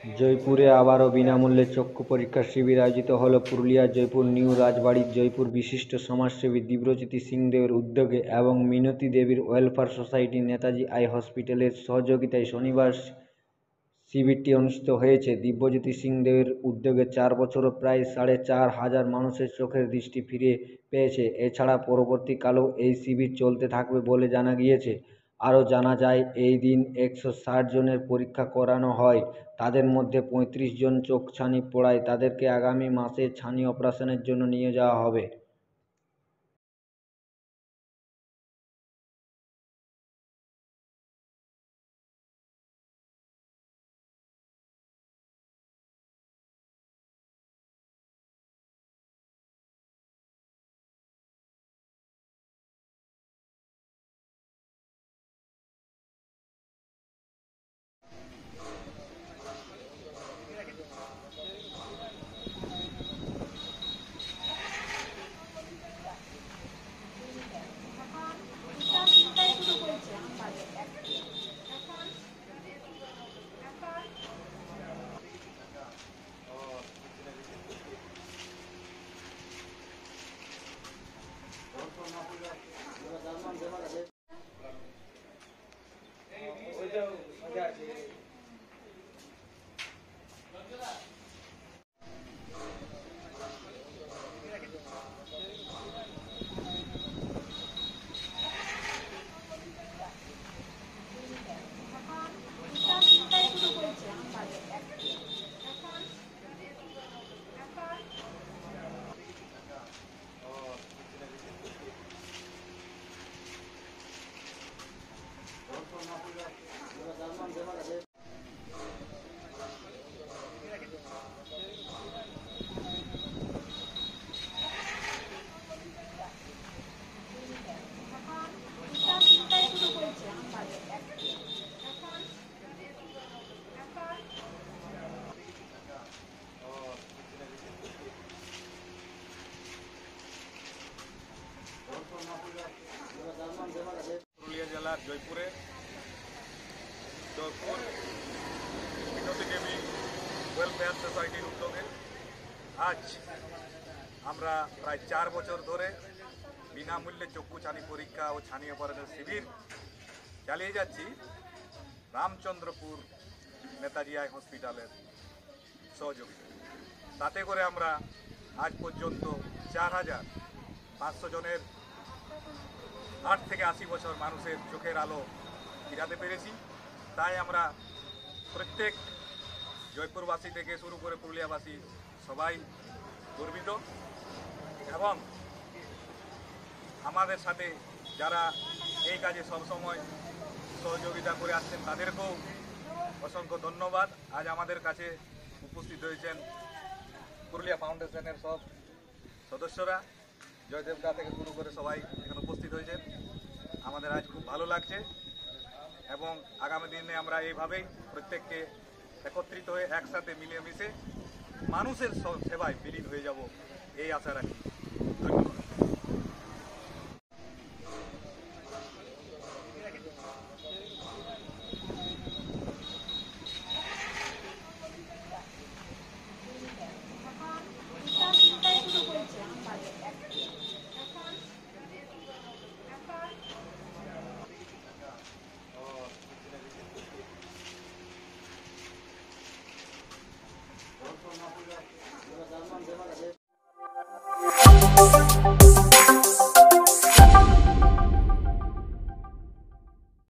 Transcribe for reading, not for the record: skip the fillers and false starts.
জয়পুরে আবারও বিনামূল্যে চক্ষু পরীক্ষা শিবির আয়োজিত হল পুরুলিয়ার জয়পুর নিউ রাজবাড়ির জয়পুর বিশিষ্ট সমাজসেবী দিব্যজ্যোতি সিংদেবের উদ্যোগে এবং মিনতি দেবীর ওয়েলফেয়ার সোসাইটি নেতাজি আই হসপিটালের সহযোগিতায় শনিবার শিবিরটি অনুষ্ঠিত হয়েছে। দিব্যজ্যোতি সিংদেবের উদ্যোগে 4 বছরে প্রায় 4,500 মানুষের চোখের দৃষ্টি ফিরে পেয়েছে। এছাড়া পরবর্তীকালেও এই শিবির চলতে থাকবে বলে জানা গিয়েছে। আরও জানা যায়, এই দিন 160 জনের পরীক্ষা করানো হয়। তাদের মধ্যে 35 জন চোখ ছানি পড়ায় তাদেরকে আগামী মাসে ছানি অপারেশনের জন্য নিয়ে যাওয়া হবে। পুরুলিয়া জেলার জয়পুরে জয়পুর মিনতি দেবী ওয়েলফেয়ার সোসাইটির উদ্যোগে আজ আমরা প্রায় 4 বছর ধরে বিনামূল্যে চক্ষু ছানি পরীক্ষা ও ছানি অপারেশনের শিবির চালিয়ে যাচ্ছি রামচন্দ্রপুর নেতাজি আই হসপিটালের সহযোগিতা। তাতে করে আমরা আজ পর্যন্ত 4,500 জনের 8 থেকে 80 বছর মানুষের চোখের আলো ফিরাতে পেরেছি। তাই আমরা প্রত্যেক জয়পুরবাসী থেকে শুরু করে পুরুলিয়াবাসী সবাই গর্বিত এবং আমাদের সাথে যারা এই কাজে সবসময় সহযোগিতা করে আসছেন তাদেরকেও অসংখ্য ধন্যবাদ। আজ আমাদের কাছে উপস্থিত হয়েছেন পুরুলিয়া ফাউন্ডেশনের সব সদস্যরা, জয়দেবদা থেকে শুরু করে সবাই এখানে উপস্থিত হয়েছেন। আমাদের আজ খুব ভালো লাগছে এবং আগামী দিনে আমরা এইভাবেই প্রত্যেককে একত্রিত হয়ে একসাথে মিলেমিশে মানুষের সেবায় বিলীন হয়ে যাব এই আশা রাখি। ধন্যবাদ।